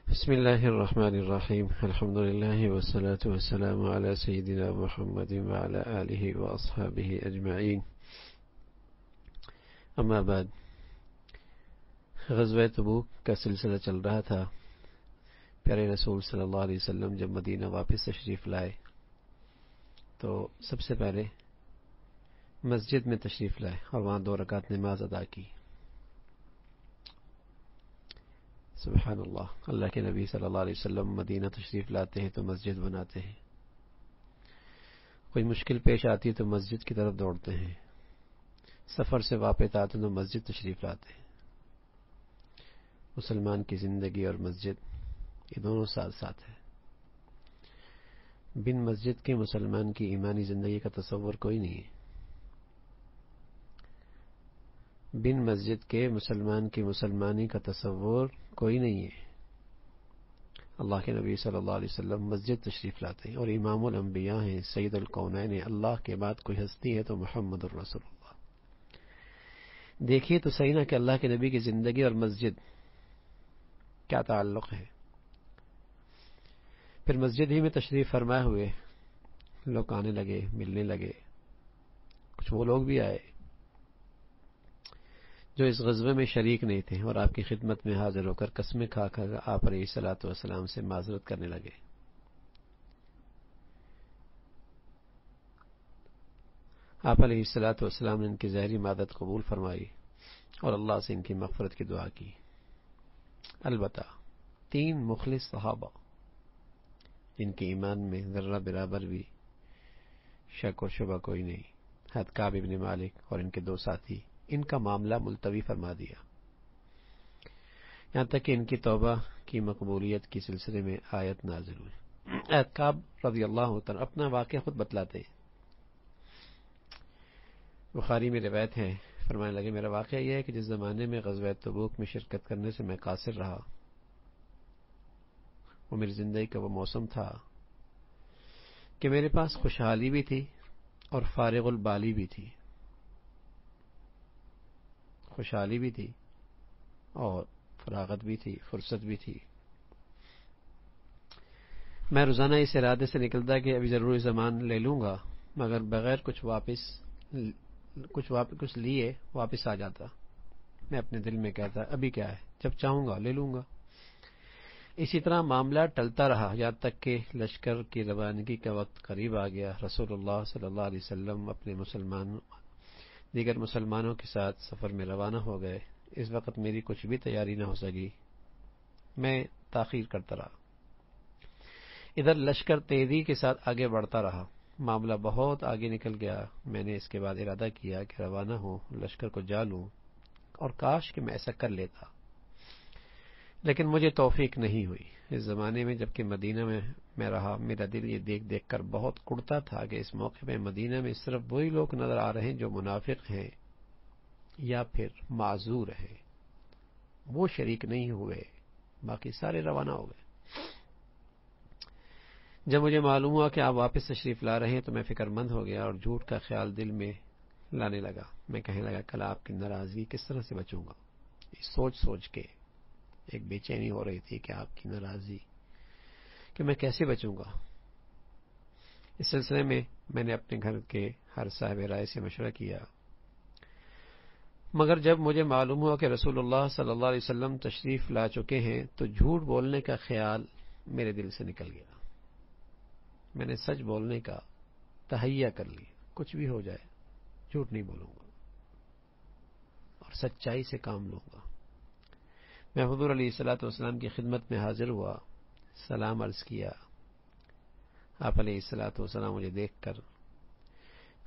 بسم الله الرحمن الرحيم الحمد لله والصلاة والسلام على سيدنا محمد وعلى آله وأصحابه أجمعين اما بعد غزوہ تبوک کا سلسلہ چل رہا تھا. پیارے رسول صلی اللہ علیہ وسلم جب مدینہ واپس تشریف لائے تو سب سے پہلے مسجد میں تشریف لائے اور وہاں 2 رکعت نماز ادا کی. سبحان اللہ, اللہ کے نبی صلی اللہ علیہ وسلم مدینہ تشریف لاتے ہیں تو مسجد بناتے ہیں. کوئی مشکل پیش آتی ہے تو مسجد کی طرف دوڑتے ہیں. سفر سے واپس آتے ہیں تو مسجد تشریف لاتے ہیں. مسلمان کی زندگی اور مسجد یہ دونوں ساتھ ساتھ ہیں. بن مسجد کے مسلمان کی ایمانی زندگی کا تصور کوئی نہیں ہے. بن مسجد کے مسلمان کی مسلمانی کا تصور کوئی نہیں ہے. اللہ کے نبی صلی اللہ علیہ وسلم مسجد تشریف لاتے ہیں اور امام الانبیاء ہیں, سید الکونین ہیں. اللہ کے بعد کوئی ہستی ہے تو محمد الرسول اللہ. دیکھیے تو صحیح نا کہ اللہ کے نبی کی زندگی اور مسجد کیا تعلق ہے. پھر مسجد ہی میں تشریف فرمائے ہوئے لوگ آنے لگے, ملنے لگے. کچھ وہ لوگ بھی آئے جو اس غزوے میں شریک نہیں تھے اور آپ کی خدمت میں حاضر ہو کر قسمیں کھا کر آپ علیہ الصلوۃ والسلام سے معذرت کرنے لگے. آپ علیہ الصلوۃ والسلام نے ان کی ظاہری مدد قبول فرمائی اور اللہ سے ان کی مغفرت کی دعا کی. البتہ 3 مخلص صحابہ جن کے ایمان میں ذرہ برابر بھی شک و شبہ کوئی نہیں, حضرت کعب بن مالک اور ان کے 2 ساتھی, ان کا معاملہ ملتوی فرما دیا. یہاں تک کہ ان کی توبہ کی مقبولیت کی سلسلے میں آیت نازل ہوئی. حضرت کعب رضی اللہ عنہ اپنا واقعہ خود بتلاتے ہیں. بخاری میں روایت ہے, فرمانے لگے میرا واقعہ یہ ہے کہ جس زمانے میں غزوہ تبوک میں شرکت کرنے سے میں قاصر رہا, وہ میری زندگی کا وہ موسم تھا کہ میرے پاس خوشحالی بھی تھی اور فارغ البالی بھی تھی. خوشحالی بھی تھی اور فراغت بھی تھی, فرصت بھی تھی. میں روزانہ اس ارادے سے نکلتا کہ ابھی ضروری زمان لے لوں گا, مگر بغیر کچھ لیے واپس آ جاتا. میں اپنے دل میں کہتا ابھی کیا ہے, جب چاہوں گا لے لوں گا. اسی طرح معاملہ ٹلتا رہا یہاں تک کہ لشکر کی روانگی کا وقت قریب آ گیا. رسول اللہ صلی اللہ علیہ وسلم اپنے دیگر مسلمانوں کے ساتھ سفر میں روانہ ہو گئے. اس وقت میری کچھ بھی تیاری نہ ہو سکی. میں تاخیر کرتا رہا. ادھر لشکر تیزی کے ساتھ آگے بڑھتا رہا. معاملہ بہت آگے نکل گیا. میں نے اس کے بعد ارادہ کیا کہ روانہ ہوں, لشکر کو جا لوں, اور کاش کہ میں ایسا کر لیتا, لیکن مجھے توفیق نہیں ہوئی. اس زمانے میں جبکہ مدینہ میں رہا, میرا دل یہ دیکھ کر بہت کڑتا تھا کہ اس موقع پہ مدینہ میں صرف وہی لوگ نظر آ رہے ہیں جو منافق ہیں یا پھر معذور ہیں. وہ شریک نہیں ہوئے, باقی سارے روانہ ہو گئے. جب مجھے معلوم ہوا کہ آپ واپس تشریف لا رہے ہیں تو میں فکر مند ہو گیا اور جھوٹ کا خیال دل میں لانے لگا. میں کہنے لگا کل آپ کی ناراضگی کس طرح سے بچوں گا. سوچ کے ایک بے چینی ہو رہی تھی کہ آپ کی ناراضی کہ میں کیسے بچوں گا. اس سلسلے میں میں نے اپنے گھر کے ہر صاحب رائے سے مشورہ کیا, مگر جب مجھے معلوم ہوا کہ رسول اللہ صلی اللہ علیہ وسلم تشریف لا چکے ہیں تو جھوٹ بولنے کا خیال میرے دل سے نکل گیا. میں نے سچ بولنے کا تہیہ کر لیا. کچھ بھی ہو جائے جھوٹ نہیں بولوں گا اور سچائی سے کام لوں گا. میں حضور علیہ الصلوۃ والسلام کی خدمت میں حاضر ہوا, سلام عرض کیا. آپ علیہ الصلوۃ والسلام مجھے دیکھ کر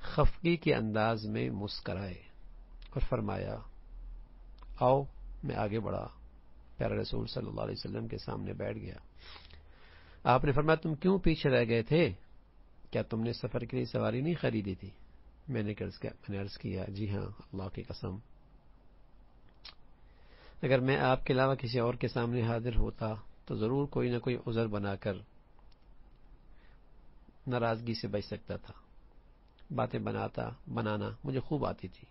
خفگی کے انداز میں مسکرائے اور فرمایا آؤ. میں آگے بڑھا, پیارے رسول صلی اللہ علیہ وسلم کے سامنے بیٹھ گیا. آپ نے فرمایا تم کیوں پیچھے رہ گئے تھے, کیا تم نے سفر کے لیے سواری نہیں خریدی تھی؟ میں نے عرض کیا جی ہاں, اللہ کی قسم اگر میں آپ کے علاوہ کسی اور کے سامنے حاضر ہوتا تو ضرور کوئی نہ کوئی عذر بنا کر ناراضگی سے بچ سکتا تھا. باتیں بنانا مجھے خوب آتی تھی,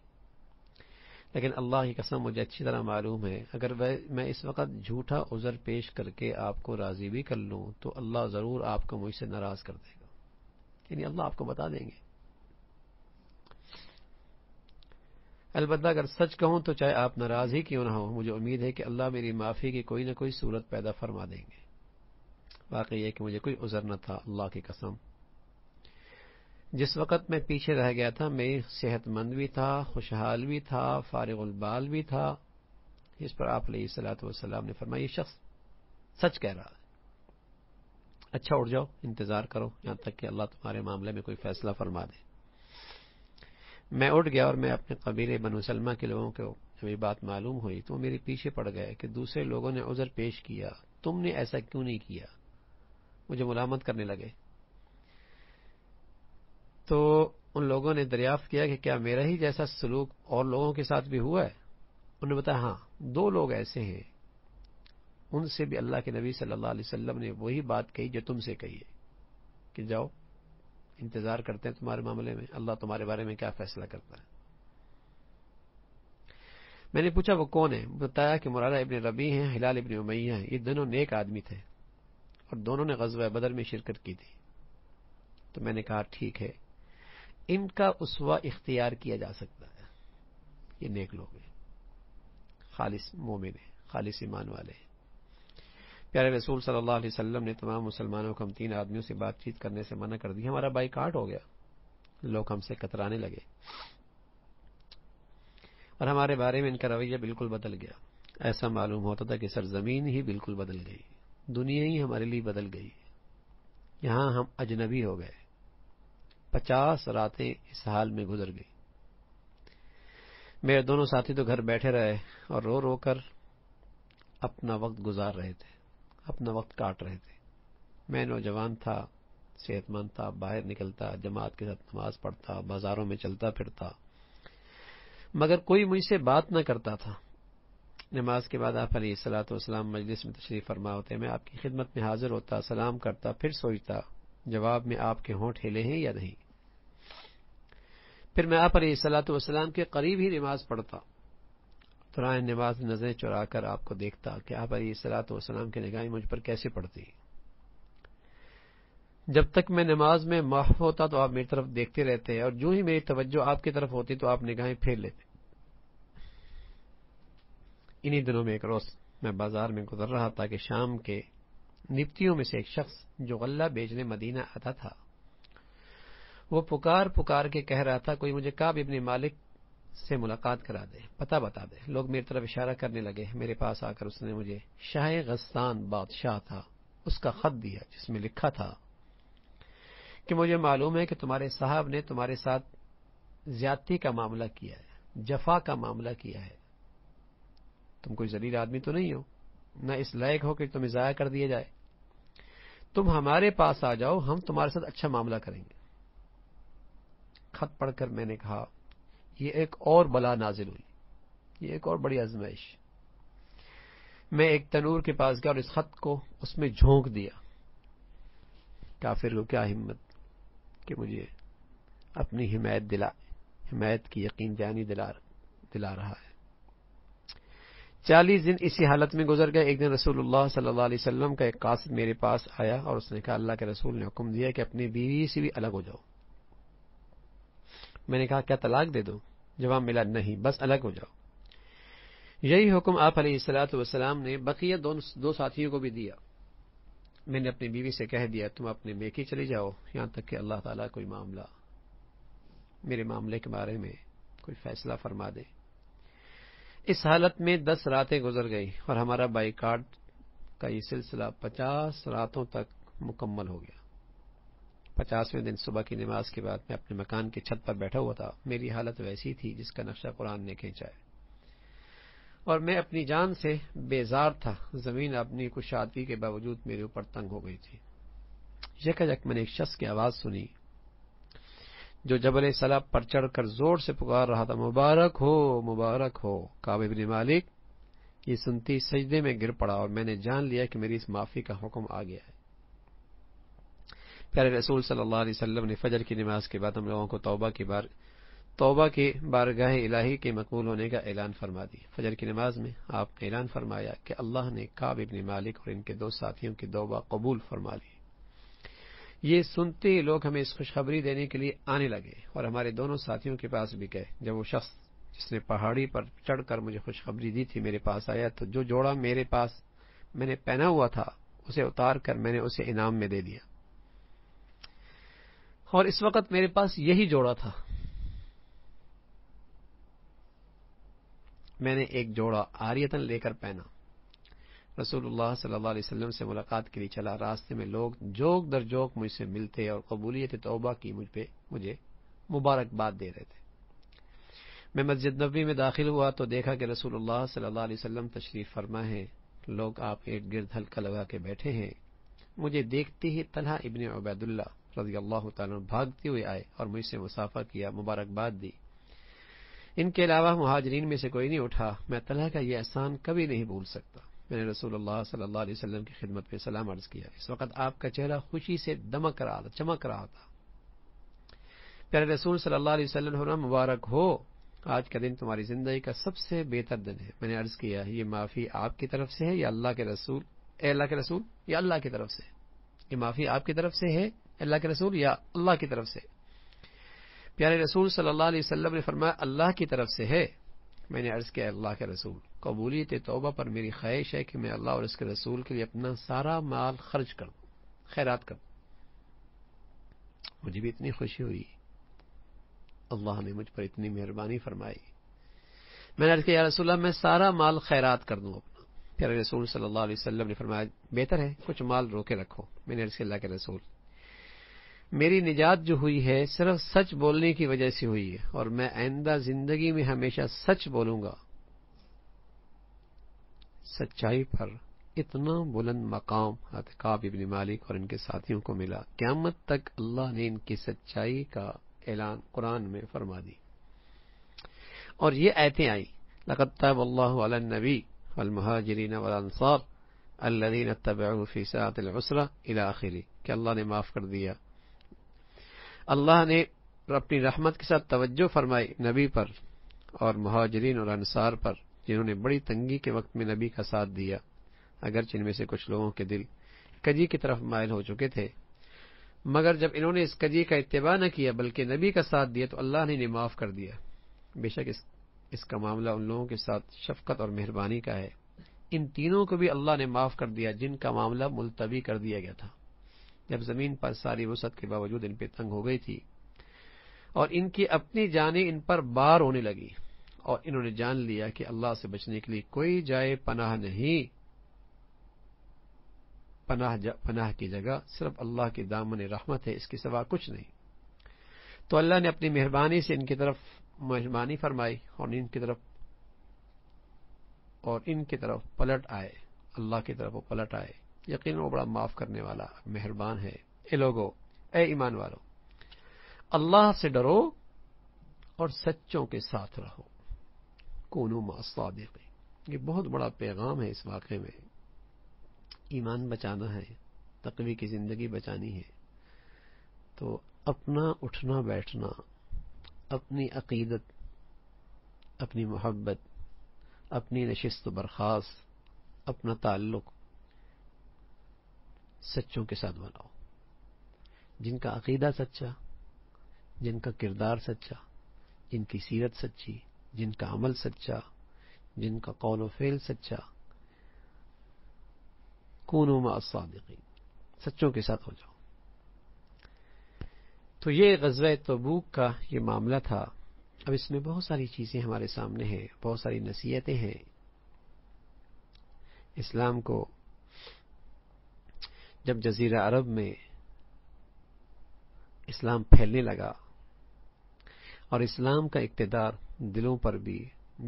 لیکن اللہ کی قسم مجھے اچھی طرح معلوم ہے اگر میں اس وقت جھوٹا عذر پیش کر کے آپ کو راضی بھی کر لوں تو اللہ ضرور آپ کو مجھ سے ناراض کر دے گا، یعنی اللہ آپ کو بتا دیں گے۔ البتہ اگر سچ کہوں تو چاہے آپ ناراض ہی کیوں نہ ہو، مجھے امید ہے کہ اللہ میری معافی کی کوئی نہ کوئی صورت پیدا فرما دیں گے۔ واقعی ہے کہ مجھے کوئی عذر نہ تھا، اللہ کی قسم۔ جس وقت میں پیچھے رہ گیا تھا میں صحت مند بھی تھا، خوشحال بھی تھا، فارغ البال بھی تھا۔ اس پر آپ علیہ الصلوۃ والسلام نے فرمایا یہ شخص سچ کہہ رہا ہے، اچھا اٹھ جاؤ، انتظار کرو یہاں تک کہ اللہ تمہارے معاملے میں کوئی فیصلہ فرما دے۔ میں اٹھ گیا اور میں اپنے قبیلے بنو سلمہ کے لوگوں کو جب یہ بات معلوم ہوئی تو میرے پیچھے پڑ گئے کہ دوسرے لوگوں نے عذر پیش کیا، تم نے ایسا کیوں نہیں کیا، مجھے ملامت کرنے لگے۔ تو ان لوگوں نے دریافت کیا کہ کیا میرا ہی جیسا سلوک اور لوگوں کے ساتھ بھی ہوا ہے؟ انہوں نے بتایا ہاں، 2 لوگ ایسے ہیں، ان سے بھی اللہ کے نبی صلی اللہ علیہ وسلم نے وہی بات کہی جو تم سے کہی ہے کہ جاؤ انتظار کرتے ہیں تمہارے معاملے میں، اللہ تمہارے بارے میں کیا فیصلہ کرتا ہے۔ میں نے پوچھا وہ کون ہے؟ بتایا کہ مرارہ ابن ربیع ہیں، ہلال ابن امیہ ہیں، یہ دونوں نیک آدمی تھے اور دونوں نے غزوہ بدر میں شرکت کی تھی۔ تو میں نے کہا ٹھیک ہے، ان کا اسوہ اختیار کیا جا سکتا ہے، یہ نیک لوگ ہیں، خالص مومن ہیں، خالص ایمان والے ہیں۔ پیارے رسول صلی اللہ علیہ وسلم نے تمام مسلمانوں کو ہم 3 آدمیوں سے بات چیت کرنے سے منع کر دی۔ ہمارا بائیکاٹ ہو گیا، لوگ ہم سے کترانے لگے اور ہمارے بارے میں ان کا رویہ بالکل بدل گیا۔ ایسا معلوم ہوتا تھا کہ سرزمین ہی بالکل بدل گئی، دنیا ہی ہمارے لیے بدل گئی، یہاں ہم اجنبی ہو گئے۔ 50 راتیں اس حال میں گزر گئی۔ میرے دونوں ساتھی تو گھر بیٹھے رہے اور رو رو کر اپنا وقت گزار رہے تھے، اپنا وقت کاٹ رہے تھے۔ میں نوجوان تھا، صحت مند تھا، باہر نکلتا، جماعت کے ساتھ نماز پڑھتا، بازاروں میں چلتا پھرتا، مگر کوئی مجھ سے بات نہ کرتا تھا۔ نماز کے بعد آپ علیہ الصلوۃ والسلام مجلس میں تشریف فرما ہوتے، میں آپ کی خدمت میں حاضر ہوتا، سلام کرتا، پھر سوچتا جواب میں آپ کے ہونٹ ہلے ہیں یا نہیں۔ پھر میں آپ علیہ الصلوۃ والسلام کے قریب ہی نماز پڑھتا، دوران نماز نظریں چرا کر آپ کو دیکھتا کہ آپ علیہ الصلوۃ والسلام کی نگاہیں مجھ پر کیسے پڑتی۔ جب تک میں نماز میں محو ہوتا تو آپ میری طرف دیکھتے رہتے اور جو ہی میری توجہ آپ کی طرف ہوتی تو آپ نگاہیں پھیر لیتے۔ انہی دنوں میں ایک روز میں بازار میں گزر رہا تھا کہ شام کے نبتیوں میں سے ایک شخص جو غلہ بیچنے مدینہ آتا تھا وہ پکار پکار کے کہہ رہا تھا کوئی مجھے کعب ابن مالک سے ملاقات کرا دے، پتہ بتا دے۔ لوگ میری طرف اشارہ کرنے لگے، میرے پاس آ کر اس نے مجھے شاہ غسان بادشاہ تھا اس کا خط دیا جس میں لکھا تھا کہ مجھے معلوم ہے کہ تمہارے صاحب نے تمہارے ساتھ زیادتی کا معاملہ کیا ہے، جفا کا معاملہ کیا ہے، تم کوئی ذلیل آدمی تو نہیں ہو، نہ اس لائق ہو کہ تمہیں ضائع کر دیا جائے، تم ہمارے پاس آ جاؤ، ہم تمہارے ساتھ اچھا معاملہ کریں گے۔ خط پڑھ کر میں نے کہا یہ ایک اور بلا نازل ہوئی، یہ ایک اور بڑی آزمائش۔ میں ایک تنور کے پاس گیا اور اس خط کو اس میں جھونک دیا۔ کافر کو کیا ہمت کہ مجھے اپنی حمایت کی یقین دہانی دلا رہا ہے۔ 40 دن اسی حالت میں گزر گئے۔ ایک دن رسول اللہ صلی اللہ علیہ وسلم کا ایک قاصد میرے پاس آیا اور اس نے کہا اللہ کے رسول نے حکم دیا کہ اپنی بیوی سے بھی الگ ہو جاؤ۔ میں نے کہا کیا طلاق دے دو؟ جواب ملا نہیں، بس الگ ہو جاؤ۔ یہی حکم آپ علیہ الصلوۃ والسلام نے بقیہ 2 ساتھیوں کو بھی دیا۔ میں نے اپنی بیوی سے کہہ دیا تم اپنے میکے چلی جاؤ یہاں تک کہ اللہ تعالیٰ کوئی معاملہ میرے معاملے کے بارے میں کوئی فیصلہ فرما دے۔ اس حالت میں 10 راتیں گزر گئی اور ہمارا بائیکاٹ کا یہ سلسلہ 50 راتوں تک مکمل ہو گیا۔ 50ویں دن صبح کی نماز کے بعد میں اپنے مکان کی چھت پر بیٹھا ہوا تھا۔ میری حالت ویسی تھی جس کا نقشہ قرآن نے کھینچا ہے اور میں اپنی جان سے بیزار تھا۔ زمین اپنی کشادگی کے باوجود میرے اوپر تنگ ہو گئی تھی۔ یکایک میں نے ایک شخص کی آواز سنی جو جبل سلب پر چڑھ کر زور سے پکار رہا تھا مبارک ہو کعب ابن مالک۔ یہ سنتی سجدے میں گر پڑا اور میں نے جان لیا کہ میری اس معافی کا حکم آ گیا ہے۔ پیارے رسول صلی اللہ علیہ وسلم نے فجر کی نماز کے بعد ہم لوگوں کو توبہ کی بارگاہ الہی کے مقبول ہونے کا اعلان فرما دی۔ فجر کی نماز میں آپ نے اعلان فرمایا کہ اللہ نے کعب ابن مالک اور ان کے 2 ساتھیوں کی توبہ قبول فرما لی۔ یہ سنتے ہی لوگ ہمیں اس خوشخبری دینے کے لیے آنے لگے اور ہمارے دونوں ساتھیوں کے پاس بھی گئے۔ جب وہ شخص جس نے پہاڑی پر چڑھ کر مجھے خوشخبری دی تھی میرے پاس آیا تو جو جوڑا میرے پاس میں نے پہنا ہوا تھا اسے اتار کر میں نے اسے انعام میں دے دیا، اور اس وقت میرے پاس یہی جوڑا تھا۔ میں نے ایک جوڑا عاریتاً لے کر پہنا۔ رسول اللہ صلی اللہ علیہ وسلم سے ملاقات کے لیے چلا۔ راستے میں لوگ جوک در جوک مجھ سے ملتے اور قبولیت توبہ کی مجھے مبارکباد دے رہے تھے۔ میں مسجد نبوی میں داخل ہوا تو دیکھا کہ رسول اللہ صلی اللہ علیہ وسلم تشریف فرما ہے۔ لوگ آپ ارد گرد حلقہ لگا کے بیٹھے ہیں۔ مجھے دیکھتے ہی طلحہ ابن عبید اللہ رضی اللہ تعالیٰ عنہ بھاگتے ہوئے آئے اور مجھ سے مصافحہ کیا، مبارکباد دی۔ ان کے علاوہ مہاجرین میں سے کوئی نہیں اٹھا۔ میں طلحہ کا یہ احسان کبھی نہیں بھول سکتا۔ میں نے رسول اللہ صلی اللہ علیہ وسلم کی خدمت میں سلام عرض کیا۔ اس وقت آپ کا چہرہ خوشی سے چمک رہا تھا۔ پیارے رسول صلی اللہ علیہ وسلم نے فرمایا، مبارک ہو، آج کا دن تمہاری زندگی کا سب سے بہتر دن ہے۔ میں نے عرض کیا، یہ معافی آپ کی طرف سے ہے یا اللہ کے رسول؟ اے اللہ کے رسول، یا اللہ کی طرف سے؟ یہ معافی آپ کی طرف سے ہے اللہ کے رسول یا اللہ کی طرف سے؟ پیارے رسول صلی اللہ علیہ وسلم نے فرمایا، اللہ کی طرف سے ہے۔ میں نے عرض کیا، اللہ کے رسول، قبولیت توبہ پر میری خواہش ہے کہ میں اللہ اور اس کے رسول کے لیے اپنا سارا مال خرچ کر دوں، خیرات کر دوں۔ مجھے بھی اتنی خوشی ہوئی، اللہ نے مجھ پر اتنی مہربانی فرمائی۔ میں نے عرض کیا، یا رسول اللہ، میں سارا مال خیرات کر دوں اپنا۔ پیارے رسول صلی اللہ علیہ وسلم نے فرمایا، بہتر ہے کچھ مال روکے رکھو۔ میں نے عرض کیا، اللہ کے رسول، میری نجات جو ہوئی ہے صرف سچ بولنے کی وجہ سے ہوئی ہے، اور میں آئندہ زندگی میں ہمیشہ سچ بولوں گا۔ سچائی پر اتنا بلند مقام کعب ابن مالک اور ان کے ساتھیوں کو ملا، قیامت تک اللہ نے ان کی سچائی کا اعلان قرآن میں فرما دی، اور یہ آیتیں آئی، لقد تاب اللہ علی النبی والمہاجرین والانصار الذین اتبعوه فی ساعۃ العسرہ الی آخرہ، کہ اللہ نے معاف کر دیا۔ اللہ نے اپنی رحمت کے ساتھ توجہ فرمائی نبی پر اور مہاجرین اور انصار پر، جنہوں نے بڑی تنگی کے وقت میں نبی کا ساتھ دیا، اگرچہ ان میں سے کچھ لوگوں کے دل کجی کی طرف مائل ہو چکے تھے، مگر جب انہوں نے اس کجی کا اتباع نہ کیا بلکہ نبی کا ساتھ دیا تو اللہ نے انہیں معاف کر دیا۔ بے شک اس کا معاملہ ان لوگوں کے ساتھ شفقت اور مہربانی کا ہے۔ ان تینوں کو بھی اللہ نے معاف کر دیا جن کا معاملہ ملتوی کر دیا گیا تھا، جب زمین پر ساری وسعت کے باوجود ان پہ تنگ ہو گئی تھی اور ان کی اپنی جانیں ان پر بار ہونے لگی، اور انہوں نے جان لیا کہ اللہ سے بچنے کے لیے کوئی جائے پناہ نہیں، پناہ کی جگہ صرف اللہ کی دامن رحمت ہے، اس کے سوا کچھ نہیں۔ تو اللہ نے اپنی مہربانی سے ان کی طرف مہربانی فرمائی اور ان کی طرف پلٹ آئے، اللہ کی طرف وہ پلٹ آئے۔ یقیناً وہ بڑا معاف کرنے والا مہربان ہے۔ اے لوگو، اے ایمان والو، اللہ سے ڈرو اور سچوں کے ساتھ رہو، کونوا مع الصادقین۔ یہ بہت بڑا پیغام ہے اس واقعے میں۔ ایمان بچانا ہے، تقوی کی زندگی بچانی ہے، تو اپنا اٹھنا بیٹھنا، اپنی عقیدت، اپنی محبت، اپنی نشست و برخاست، اپنا تعلق سچوں کے ساتھ بناؤ، جن کا عقیدہ سچا، جن کا کردار سچا، جن کی سیرت سچی، جن کا عمل سچا، جن کا قول و فعل سچا۔ کونوا مع الصادقین، سچوں کے ساتھ ہو جاؤ۔ تو یہ غزوہ تبوک کا یہ معاملہ تھا۔ اب اس میں بہت ساری چیزیں ہمارے سامنے ہیں، بہت ساری نصیحتیں ہیں۔ اسلام کو جب جزیرہ عرب میں اسلام پھیلنے لگا اور اسلام کا اقتدار دلوں پر بھی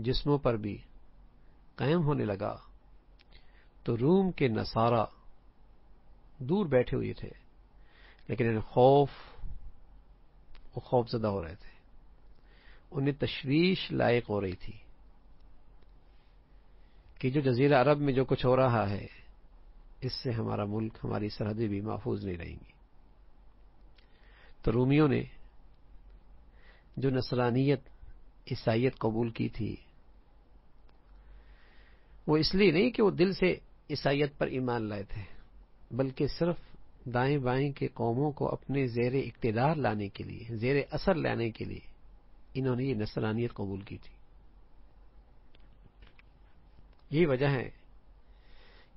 جسموں پر بھی قائم ہونے لگا، تو روم کے نصارہ دور بیٹھے ہوئے تھے، لیکن انہیں خوف زدہ ہو رہے تھے، انہیں تشویش لائق ہو رہی تھی کہ جو جزیرہ عرب میں جو کچھ ہو رہا ہے، اس سے ہمارا ملک، ہماری سرحدیں بھی محفوظ نہیں رہیں گی۔ تو رومیوں نے جو نصرانیت عیسائیت قبول کی تھی، وہ اس لیے نہیں کہ وہ دل سے عیسائیت پر ایمان لائے تھے، بلکہ صرف دائیں بائیں کے قوموں کو اپنے زیر اقتدار لانے کے لیے، زیر اثر لانے کے لیے انہوں نے یہ نصرانیت قبول کی تھی۔ یہی وجہ ہے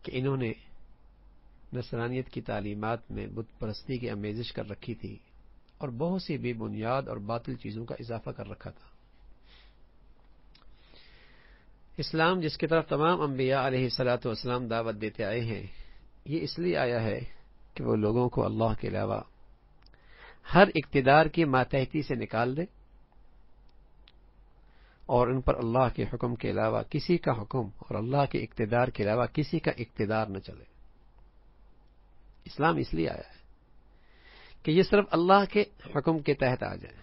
کہ انہوں نے نصرانیت کی تعلیمات میں بت پرستی کی آمیزش کر رکھی تھی اور بہت سی بے بنیاد اور باطل چیزوں کا اضافہ کر رکھا تھا۔ اسلام جس کی طرف تمام انبیاء علیہ الصلوۃ والسلام دعوت دیتے آئے ہیں، یہ اس لیے آیا ہے کہ وہ لوگوں کو اللہ کے علاوہ ہر اقتدار کی ماتحتی سے نکال دے اور ان پر اللہ کے حکم کے علاوہ کسی کا حکم اور اللہ کے اقتدار کے علاوہ کسی کا اقتدار نہ چلے۔ اسلام اس لیے آیا ہے کہ یہ صرف اللہ کے حکم کے تحت آ جائے،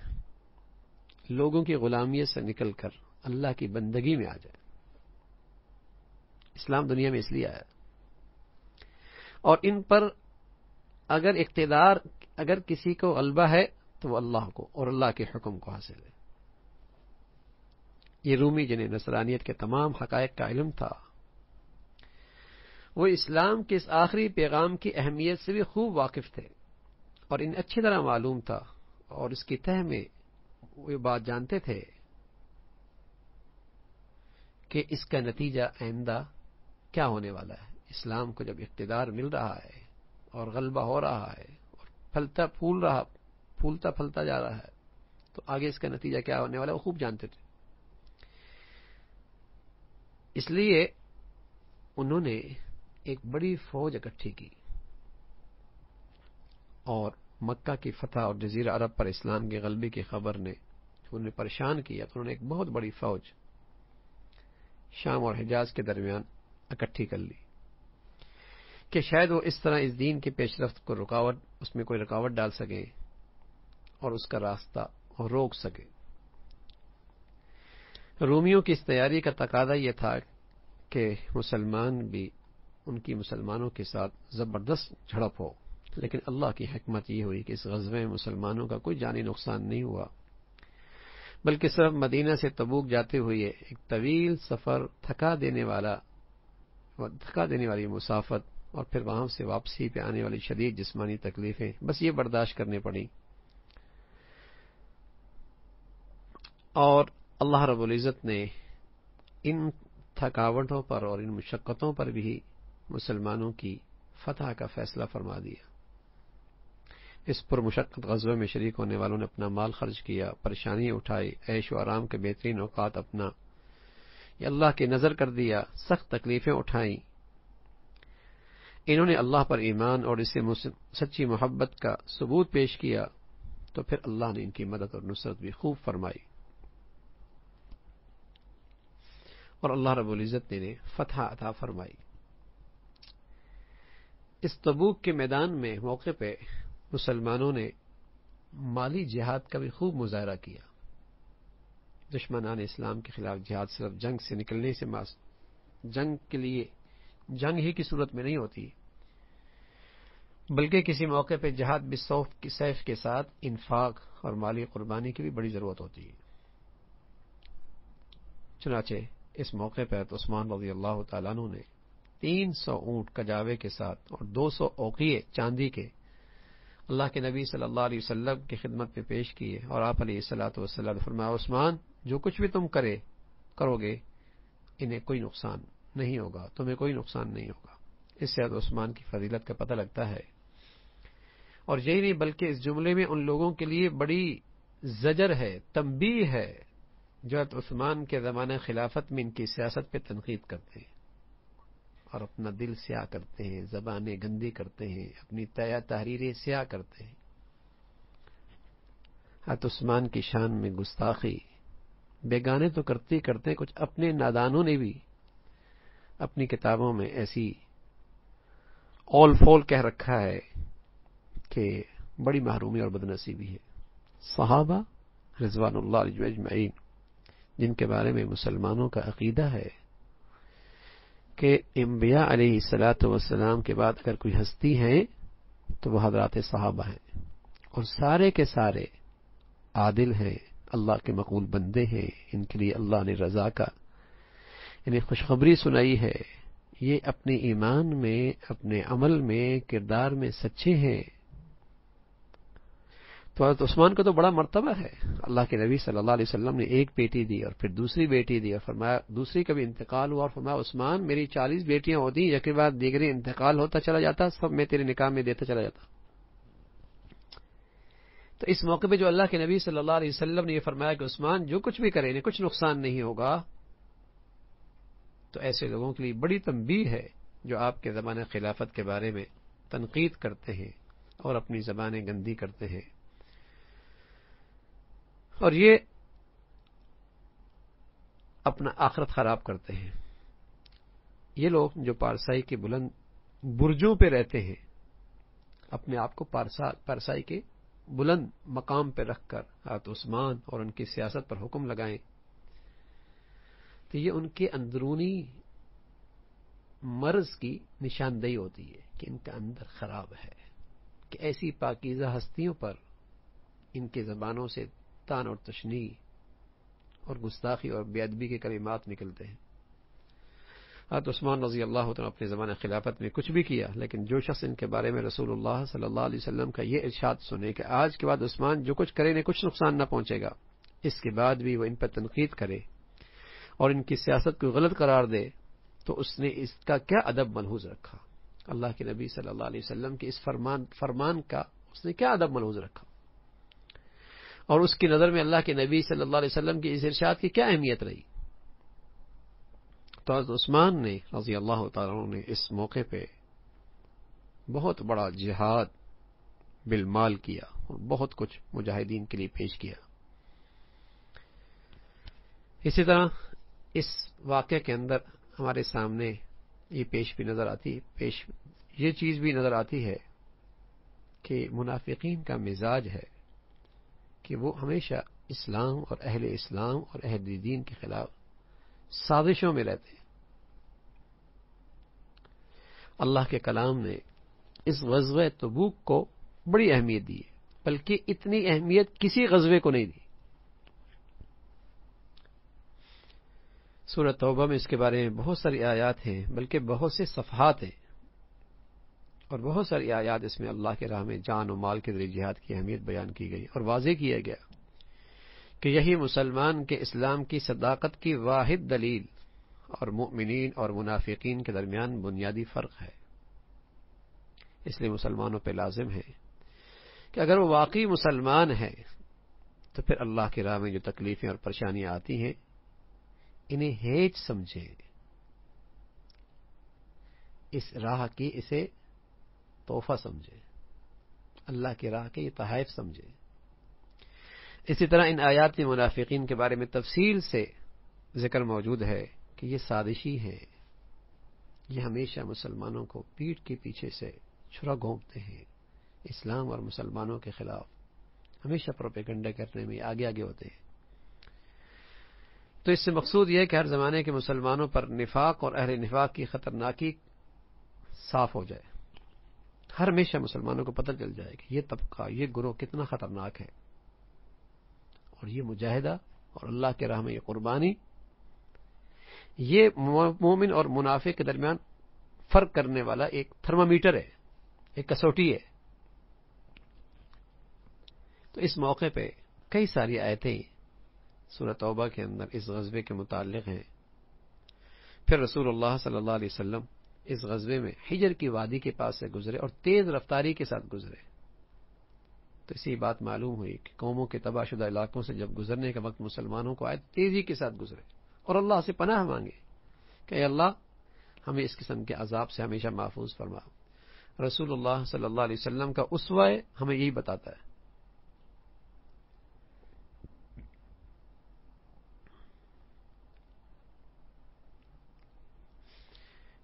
لوگوں کی غلامیت سے نکل کر اللہ کی بندگی میں آ جائے۔ اسلام دنیا میں اس لیے آیا، اور ان پر اگر اقتدار، اگر کسی کو غلبہ ہے تو وہ اللہ کو اور اللہ کے حکم کو حاصل ہے۔ یہ رومی جنہیں نصرانیت کے تمام حقائق کا علم تھا، وہ اسلام کے اس آخری پیغام کی اہمیت سے بھی خوب واقف تھے اور انہیں اچھی طرح معلوم تھا، اور اس کی تہ میں وہ بات جانتے تھے کہ اس کا نتیجہ آئندہ کیا ہونے والا ہے۔ اسلام کو جب اقتدار مل رہا ہے اور غلبہ ہو رہا ہے اور پھولتا پھلتا جا رہا ہے، تو آگے اس کا نتیجہ کیا ہونے والا ہے وہ خوب جانتے تھے۔ اس لیے انہوں نے ایک بڑی فوج اکٹھی کی اور مکہ کی فتح اور جزیرہ عرب پر اسلام کے غلبے کی خبر نے انہیں پریشان کیا، تو انہوں نے ایک بہت بڑی فوج شام اور حجاز کے درمیان اکٹھی کر لی کہ شاید وہ اس طرح اس دین کی پیش رفت کو اس میں کوئی رکاوٹ ڈال سکے اور اس کا راستہ روک سکے۔ رومیوں کی اس تیاری کا تقاضا یہ تھا کہ مسلمان بھی ان کی مسلمانوں کے ساتھ زبردست جھڑپ ہو، لیکن اللہ کی حکمت یہ ہوئی کہ اس غزوے میں مسلمانوں کا کوئی جانی نقصان نہیں ہوا، بلکہ صرف مدینہ سے تبوک جاتے ہوئے ایک طویل سفر، تھکا دینے والی مسافت، اور پھر وہاں سے واپسی پہ آنے والی شدید جسمانی تکلیفیں، بس یہ برداشت کرنے پڑیں، اور اللہ رب العزت نے ان تھکاوٹوں پر اور ان مشقتوں پر بھی مسلمانوں کی فتح کا فیصلہ فرما دیا۔ اس پر مشقت غزوے میں شریک ہونے والوں نے اپنا مال خرچ کیا، پریشانیاں اٹھائی، عیش و آرام کے بہترین اوقات اپنا یہ اللہ کی نظر کر دیا، سخت تکلیفیں اٹھائیں۔ انہوں نے اللہ پر ایمان اور اس سے سچی محبت کا ثبوت پیش کیا، تو پھر اللہ نے ان کی مدد اور نصرت بھی خوب فرمائی، اور اللہ رب العزت نے انہیں فتح عطا فرمائی۔ اس تبوک کے میدان میں موقع پہ مسلمانوں نے مالی جہاد کا بھی خوب مظاہرہ کیا۔ دشمنان اسلام کے خلاف جہاد صرف جنگ سے نکلنے سے جنگ ہی کی صورت میں نہیں ہوتی، بلکہ کسی موقع پہ جہاد بالسیف کے ساتھ انفاق اور مالی قربانی کی بھی بڑی ضرورت ہوتی ہے۔ چنانچہ اس موقع پر عثمان رضی اللہ تعالیٰ عنہ نے 300 اونٹ کجاوے کے ساتھ اور 200 اوقیے چاندی کے اللہ کے نبی صلی اللہ علیہ وسلم کی خدمت میں پیش کیے، اور آپ علیہ الصلوۃ والسلام نے فرمایا، عثمان جو کچھ بھی تم کرو گے انہیں کوئی نقصان نہیں ہوگا، تمہیں کوئی نقصان نہیں ہوگا۔ اس سے عثمان کی فضیلت کا پتہ لگتا ہے، اور یہی نہیں بلکہ اس جملے میں ان لوگوں کے لیے بڑی زجر ہے، تنبیہ ہے جو عثمان کے زمانہ خلافت میں ان کی سیاست پہ تنقید کرتے ہیں اور اپنا دل سیاہ کرتے ہیں، زبانیں گندی کرتے ہیں، اپنی تحریریں سیاہ کرتے ہیں۔ حضرت عثمان کی شان میں گستاخی بیگانے تو کرتے کچھ اپنے نادانوں نے بھی اپنی کتابوں میں ایسی اول فول کہہ رکھا ہے کہ بڑی محرومی اور بدنصیبی ہے۔ صحابہ رضوان اللہ علیہم اجمعین، جن کے بارے میں مسلمانوں کا عقیدہ ہے کہ انبیاء علیہ الصلوۃ والسلام کے بعد اگر کوئی ہستی ہیں تو وہ حضرات صحابہ ہیں، اور سارے کے سارے عادل ہیں، اللہ کے مقبول بندے ہیں، ان کے لیے اللہ نے رضا کا انہیں خوشخبری سنائی ہے، یہ اپنے ایمان میں، اپنے عمل میں، کردار میں سچے ہیں۔ تو حضرت عثمان کا تو بڑا مرتبہ ہے۔ اللہ کے نبی صلی اللہ علیہ وسلم نے ایک بیٹی دی اور پھر دوسری بیٹی دی، اور فرمایا دوسری کا بھی انتقال ہوا اور فرمایا عثمان میری 40 بیٹیاں ہوتی، یک کے بعد دیگرے انتقال ہوتا چلا جاتا، سب میں تیرے نکاح میں دیتا چلا جاتا۔ تو اس موقع پہ جو اللہ کے نبی صلی اللہ علیہ وسلم نے یہ فرمایا کہ عثمان جو کچھ بھی کرے انہیں کچھ نقصان نہیں ہوگا، تو ایسے لوگوں کے لیے بڑی تنبیہ ہے جو آپ کے زمانہ خلافت کے بارے میں تنقید کرتے ہیں اور اپنی زبانیں گندی کرتے ہیں، اور یہ اپنا آخرت خراب کرتے ہیں۔ یہ لوگ جو پارسائی کے بلند برجوں پہ رہتے ہیں، اپنے آپ کو پارسائی کے بلند مقام پہ رکھ کر حضرت عثمان اور ان کی سیاست پر حکم لگائیں، تو یہ ان کے اندرونی مرض کی نشاندہی ہوتی ہے کہ ان کا اندر خراب ہے، کہ ایسی پاکیزہ ہستیوں پر ان کے زبانوں سے تان اور تشنیع اور گستاخی اور بے ادبی کے کلمات نکلتے ہیں۔ حضرت عثمان رضی اللہ عنہ اپنے زمانہ خلافت میں کچھ بھی کیا، لیکن جو شخص ان کے بارے میں رسول اللہ صلی اللہ علیہ وسلم کا یہ ارشاد سنے کہ آج کے بعد عثمان جو کچھ کرے انہیں کچھ نقصان نہ پہنچے گا، اس کے بعد بھی وہ ان پر تنقید کرے اور ان کی سیاست کو غلط قرار دے، تو اس نے اس کا کیا ادب ملحوظ رکھا؟ اللہ کے نبی صلی اللہ علیہ وسلم کے اس فرمان کا اس نے کیا ادب ملحوظ رکھا؟ اور اس کی نظر میں اللہ کے نبی صلی اللہ علیہ وسلم کی اس ارشاد کی کیا اہمیت رہی؟ تو حضرت عثمان نے رضی اللہ تعالیٰ عنہ نے اس موقع پہ بہت بڑا جہاد بالمال کیا اور بہت کچھ مجاہدین کے لیے پیش کیا۔ اسی طرح اس واقعے کے اندر ہمارے سامنے یہ پیش بھی نظر آتی ہے، یہ چیز بھی نظر آتی ہے کہ منافقین کا مزاج ہے کہ وہ ہمیشہ اسلام اور اہل دین کے خلاف سازشوں میں رہتے ہیں۔ اللہ کے کلام نے اس غزوہ تبوک کو بڑی اہمیت دی ہے، بلکہ اتنی اہمیت کسی غزوے کو نہیں دی۔ سورۃ توبہ میں اس کے بارے میں بہت ساری آیات ہیں، بلکہ بہت سے صفحات ہیں، اور بہت ساری آیات اس میں اللہ کے راہ میں جان و مال کے ذریعے جہاد کی اہمیت بیان کی گئی اور واضح کیا گیا کہ یہی مسلمان کے اسلام کی صداقت کی واحد دلیل اور مومنین اور منافقین کے درمیان بنیادی فرق ہے۔ اس لیے مسلمانوں پہ لازم ہے کہ اگر وہ واقعی مسلمان ہے تو پھر اللہ کی راہ میں جو تکلیفیں اور پریشانیاں آتی ہیں انہیں ہیج سمجھے، اس راہ کی اسے تحفہ سمجھے، اللہ کی راہ کے یہ تحائف سمجھے۔ اسی طرح ان آیات میں منافقین کے بارے میں تفصیل سے ذکر موجود ہے کہ یہ سازشی ہیں، یہ ہمیشہ مسلمانوں کو پیٹھ کے پیچھے سے چھرا گھونپتے ہیں، اسلام اور مسلمانوں کے خلاف ہمیشہ پروپیگنڈا کرنے میں آگے ہوتے ہیں۔ تو اس سے مقصود یہ ہے کہ ہر زمانے کے مسلمانوں پر نفاق اور اہل نفاق کی خطرناکی صاف ہو جائے، ہر ہمیشہ مسلمانوں کو پتہ چل جائے کہ یہ طبقہ، یہ گروہ کتنا خطرناک ہے، اور یہ مجاہدہ اور اللہ کے راہ میں یہ قربانی یہ مومن اور منافق کے درمیان فرق کرنے والا ایک تھرمامیٹر ہے، ایک کسوٹی ہے۔ تو اس موقع پہ کئی ساری آیتیں سورۃ توبہ کے اندر اس غزوے کے متعلق ہیں۔ پھر رسول اللہ صلی اللہ علیہ وسلم اس غزوے میں حجر کی وادی کے پاس سے گزرے اور تیز رفتاری کے ساتھ گزرے، تو اسی بات معلوم ہوئی کہ قوموں کے تباہ شدہ علاقوں سے جب گزرنے کا وقت مسلمانوں کو آئے تیزی کے ساتھ گزرے اور اللہ سے پناہ مانگے کہ اے اللہ ہمیں اس قسم کے عذاب سے ہمیشہ محفوظ فرما۔ رسول اللہ صلی اللہ علیہ وسلم کا اسوہ ہمیں یہی بتاتا ہے۔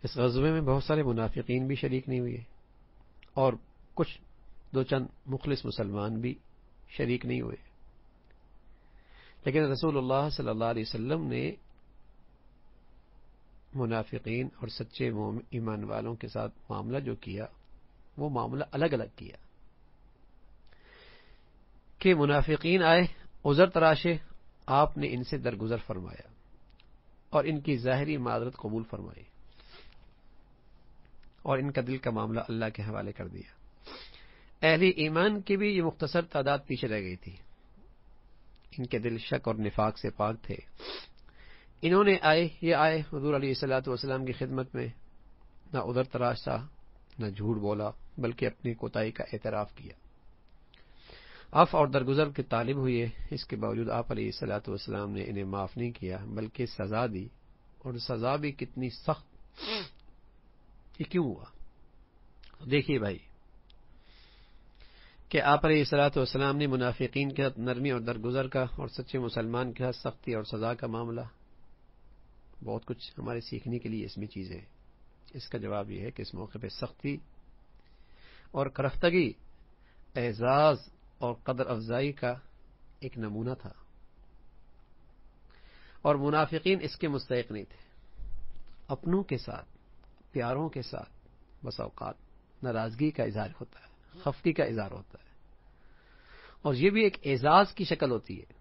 اس غزوے میں بہت سارے منافقین بھی شریک نہیں ہوئے اور کچھ دو چند مخلص مسلمان بھی شریک نہیں ہوئے، لیکن رسول اللہ صلی اللہ علیہ وسلم نے منافقین اور سچے ایمان والوں کے ساتھ معاملہ جو کیا وہ معاملہ الگ الگ کیا کہ منافقین آئے عذر تراشے، آپ نے ان سے درگزر فرمایا اور ان کی ظاہری معذرت قبول فرمائی اور ان کا دل کا معاملہ اللہ کے حوالے کر دیا۔ اہل ایمان کی بھی یہ مختصر تعداد پیچھے رہ گئی تھی، ان کے دل شک اور نفاق سے پاک تھے۔ انہوں نے آئے حضور علیہ الصلوۃ والسلام کی خدمت میں، نہ عذر تراشا نہ جھوٹ بولا، بلکہ اپنی کوتاہی کا اعتراف کیا، عفو اور درگزر کے طالب ہوئے۔ اس کے باوجود آپ علیہ الصلوۃ والسلام نے انہیں معاف نہیں کیا بلکہ سزا دی، اور سزا بھی کتنی سخت۔ یہ کیوں ہوا؟ دیکھیے بھائی کہ آپ علیہ الصلوۃ والسلام نے منافقین کے ساتھ نرمی اور درگزر کا، اور سچے مسلمان کے ساتھ سختی اور سزا کا معاملہ، بہت کچھ ہمارے سیکھنے کے لیے اس میں چیزیں۔ اس کا جواب یہ ہے کہ اس موقع پہ سختی اور کرفتگی اعزاز اور قدر افزائی کا ایک نمونہ تھا، اور منافقین اس کے مستحق نہیں تھے۔ اپنوں کے ساتھ، پیاروں کے ساتھ بس اوقات ناراضگی کا اظہار ہوتا ہے، خفگی کا اظہار ہوتا ہے، اور یہ بھی ایک اعزاز کی شکل ہوتی ہے،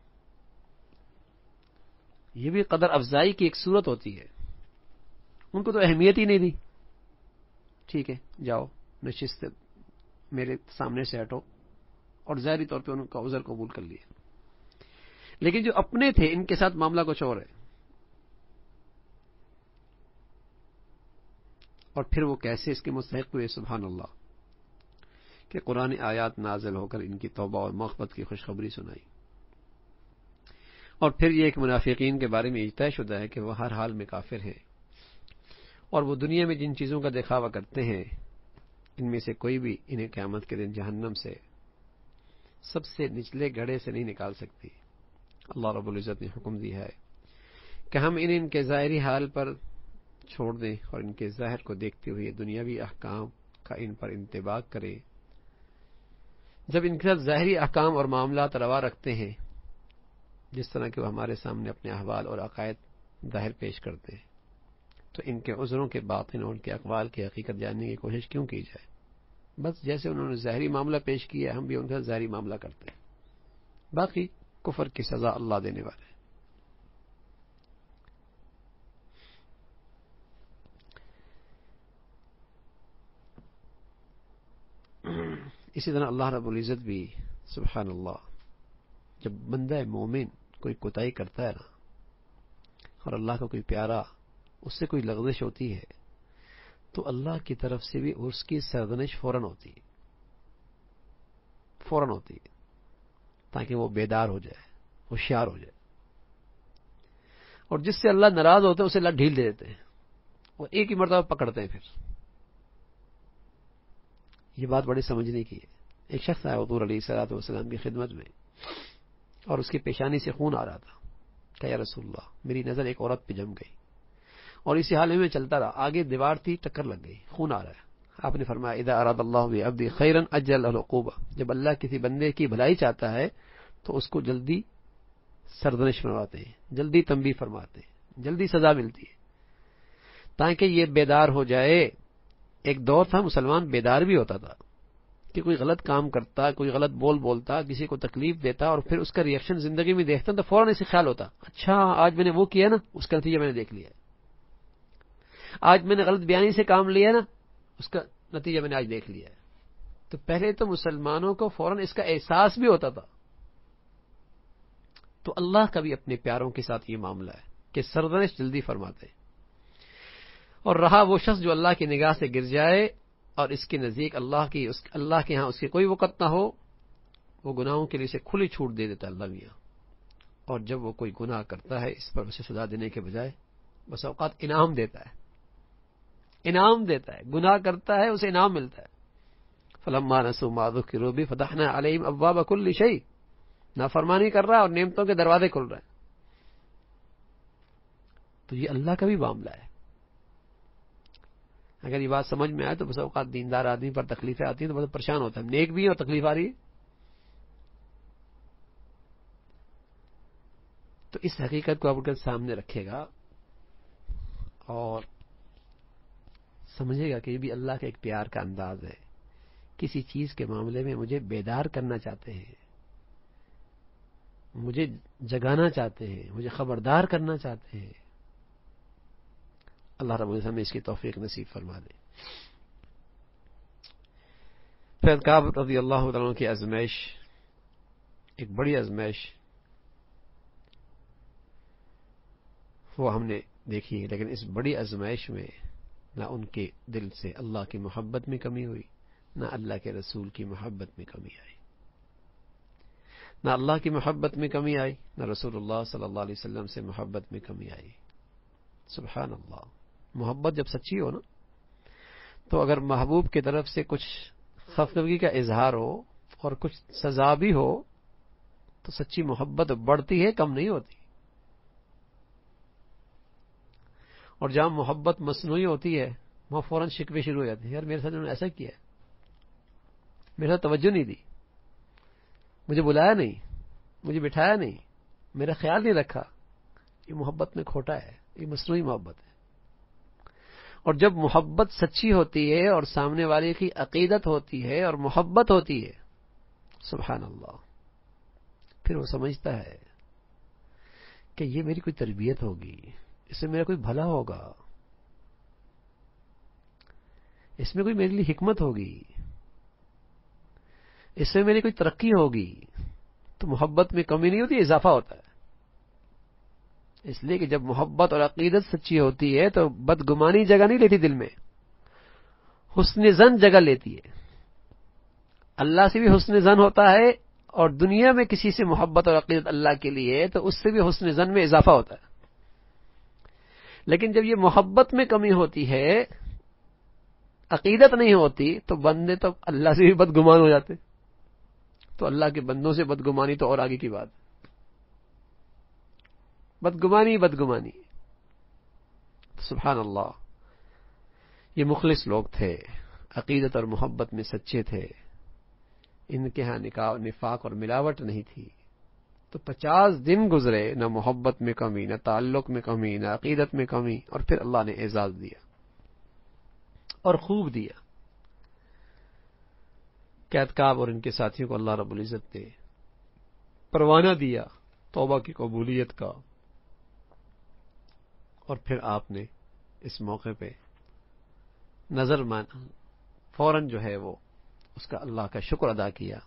یہ بھی قدر افزائی کی ایک صورت ہوتی ہے۔ ان کو تو اہمیت ہی نہیں دی، ٹھیک ہے جاؤ نشست میرے سامنے سے ہٹو، اور ظاہری طور پہ ان کا عذر قبول کر لیا۔ لیکن جو اپنے تھے ان کے ساتھ معاملہ کچھ اور ہے، اور پھر وہ کیسے اس کے مستحق ہوئے، سبحان اللہ، کہ قرآن آیات نازل ہو کر ان کی توبہ اور مغفرت کی خوشخبری سنائی۔ اور پھر یہ ایک منافقین کے بارے میں یہ طے شدہ ہے کہ وہ ہر حال میں کافر ہیں، اور وہ دنیا میں جن چیزوں کا دکھاوا کرتے ہیں ان میں سے کوئی بھی انہیں قیامت کے دن جہنم سے سب سے نچلے گڑھے سے نہیں نکال سکتی۔ اللہ رب العزت نے حکم دیا ہے کہ ہم ان کے ظاہری حال پر چھوڑ دیں اور ان کے ظاہر کو دیکھتے ہوئے دنیاوی احکام کا ان پر انطباق کریں۔ جب ان کے ساتھ ظاہری احکام اور معاملات روا رکھتے ہیں، جس طرح کہ وہ ہمارے سامنے اپنے احوال اور عقائد ظاہر پیش کرتے ہیں، تو ان کے عذروں کے باطن اور ان کے اقوال کی حقیقت جاننے کی کوشش کیوں کی جائے؟ بس جیسے انہوں نے ظاہری معاملہ پیش کیا، ہم بھی ان کا ظاہری معاملہ کرتے ہیں، باقی کفر کی سزا اللہ دینے والے ہیں۔ اسی طرح اللہ رب العزت بھی سبحان اللہ، جب بندہ مومن کوئی کوتاہی کرتا ہے نا، اور اللہ کا کوئی پیارا اس سے کوئی لغزش ہوتی ہے، تو اللہ کی طرف سے بھی اس کی سرزنش فوراً ہوتی ہے، فوراً ہوتی ہے، تاکہ وہ بیدار ہو جائے، ہوشیار ہو جائے۔ اور جس سے اللہ ناراض ہوتے ہیں اسے اللہ ڈھیل دے دیتے ہیں، اور ایک ہی مرتبہ پکڑتے ہیں۔ پھر یہ بات بڑی سمجھنے کی ہے۔ ایک شخص آیا حضور علیہ الصلوۃ والسلام کی خدمت میں، اور اس کی پیشانی سے خون آ رہا تھا۔ کہ یا رسول اللہ، میری نظر ایک عورت پہ جم گئی، اور اسی حال میں چلتا رہا، آگے دیوار تھی، ٹکر لگ گئی، خون آ رہا ہے۔ آپ نے فرمایا اذا اراد اللہ بعبد خیرا عجل له العقوبہ، جب اللہ کسی بندے کی بھلائی چاہتا ہے تو اس کو جلدی سرزنش فرماتے ہیں، جلدی تنبیہ فرماتے ہیں، جلدی سزا ملتی ہے، تاکہ یہ بیدار ہو جائے۔ ایک دور تھا مسلمان بیدار بھی ہوتا تھا کہ کوئی غلط کام کرتا، کوئی غلط بولتا، کسی کو تکلیف دیتا، اور پھر اس کا ری ایکشن زندگی میں دیکھتا تو فوراً اسے خیال ہوتا، اچھا آج میں نے وہ کیا نا، اس کا نتیجہ میں نے دیکھ لیا، آج میں نے غلط بیانی سے کام لیا نا، اس کا نتیجہ میں نے آج دیکھ لیا ہے۔ تو پہلے تو مسلمانوں کو فوراً اس کا احساس بھی ہوتا تھا۔ تو اللہ کا بھی اپنے پیاروں کے ساتھ یہ معاملہ ہے کہ سرزنش جلدی فرماتے ہیں۔ اور رہا وہ شخص جو اللہ کی نگاہ سے گر جائے اور اس کے نزدیک اللہ کے ہاں اس کی کوئی وقت نہ ہو، وہ گناہوں کے لیے اسے کھلی چھوٹ دے دیتا اللہ میاں۔ اور جب وہ کوئی گناہ کرتا ہے، اس پر اسے سزا دینے کے بجائے بس اوقات انعام دیتا ہے، انعام دیتا ہے، گناہ کرتا ہے اسے انعام ملتا ہے۔ فلما نسوا ما ذکروا به فتحنا علیہم ابواب کل شیء، نافرمانی کر رہا ہے اور نعمتوں کے دروازے کھل رہے ہیں۔ تو یہ اللہ کا بھی معاملہ ہے۔ اگر یہ بات سمجھ میں آئے تو بس اوقات دیندار آدمی پر تکلیفیں آتی ہیں تو بہت پریشان ہوتا ہے، نیک بھی ہے اور تکلیف آ رہی ہے۔ تو اس حقیقت کو آپ اگر سامنے رکھے گا اور سمجھے گا کہ یہ بھی اللہ کا ایک پیار کا انداز ہے، کسی چیز کے معاملے میں مجھے بیدار کرنا چاہتے ہیں، مجھے جگانا چاہتے ہیں، مجھے خبردار کرنا چاہتے ہیں۔ اللہ رب العزت ہمیں اس کی توفیق نصیب فرما دے۔ پھر کعب رضی اللہ تعالیٰ کی آزمائش، ایک بڑی آزمائش وہ ہم نے دیکھی، لیکن اس بڑی آزمائش میں نہ ان کے دل سے اللہ کی محبت میں کمی ہوئی، نہ اللہ کے رسول کی محبت میں کمی آئی، نہ اللہ کی محبت میں کمی آئی، نہ رسول اللہ صلی اللہ علیہ وسلم سے محبت میں کمی آئی۔ سبحان اللہ۔ محبت جب سچی ہو نا، تو اگر محبوب کی طرف سے کچھ خفگی کا اظہار ہو اور کچھ سزا بھی ہو تو سچی محبت بڑھتی ہے، کم نہیں ہوتی۔ اور جہاں محبت مصنوعی ہوتی ہے وہاں فوراً شکوے شروع ہو جاتے ہیں، یار میرے ساتھ انہوں نے ایسا کیا ہے، میرے ساتھ توجہ نہیں دی، مجھے بلایا نہیں، مجھے بٹھایا نہیں، میرا خیال نہیں رکھا۔ یہ محبت میں کھوٹا ہے، یہ مصنوعی محبت ہے۔ اور جب محبت سچی ہوتی ہے اور سامنے والے کی عقیدت ہوتی ہے اور محبت ہوتی ہے، سبحان اللہ، پھر وہ سمجھتا ہے کہ یہ میری کوئی تربیت ہوگی، اس سے میرا کوئی بھلا ہوگا، اس میں کوئی میرے لیے حکمت ہوگی، اس سے میری کوئی ترقی ہوگی۔ تو محبت میں کمی نہیں ہوتی، اضافہ ہوتا ہے۔ اس لیے کہ جب محبت اور عقیدت سچی ہوتی ہے تو بدگمانی جگہ نہیں لیتی دل میں، حسن ظن جگہ لیتی ہے۔ اللہ سے بھی حسن ظن ہوتا ہے، اور دنیا میں کسی سے محبت اور عقیدت اللہ کے لیے تو اس سے بھی حسن ظن میں اضافہ ہوتا ہے۔ لیکن جب یہ محبت میں کمی ہوتی ہے، عقیدت نہیں ہوتی، تو بندے تو اللہ سے بھی بدگمان ہو جاتے۔ تو اللہ کے بندوں سے بدگمانی تو اور آگے کی بات، بدگمانی بدگمانی۔ سبحان اللہ، یہ مخلص لوگ تھے، عقیدت اور محبت میں سچے تھے، ان کے ہاں نفاق اور ملاوٹ نہیں تھی۔ تو 50 دن گزرے، نہ محبت میں کمی، نہ تعلق میں کمی، نہ عقیدت میں کمی، اور پھر اللہ نے اعزاز دیا اور خوب دیا۔ قید کعب اور ان کے ساتھیوں کو اللہ رب العزت نے پروانہ دیا توبہ کی قبولیت کا، اور پھر آپ نے اس موقع پہ نظر فوراً جو ہے وہ اس کا اللہ کا شکر ادا کیا،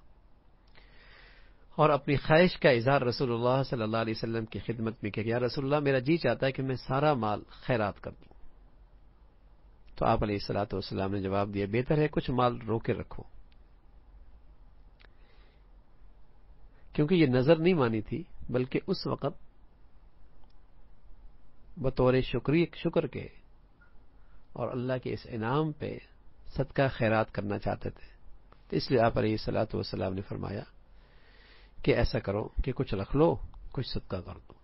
اور اپنی خواہش کا اظہار رسول اللہ صلی اللہ علیہ وسلم کی خدمت میں کیا کہ یا رسول اللہ، میرا جی چاہتا ہے کہ میں سارا مال خیرات کر دوں۔ تو آپ علیہ الصلوۃ والسلام نے جواب دیا، بہتر ہے کچھ مال رو کے رکھو، کیونکہ یہ نظر نہیں مانی تھی، بلکہ اس وقت بطور شکر کے اور اللہ کے اس انعام پہ صدقہ خیرات کرنا چاہتے تھے۔ تو اس لیے آپ علیہ الصلوۃ والسلام نے فرمایا کہ ایسا کرو کہ کچھ رکھ لو، کچھ صدقہ کر دو۔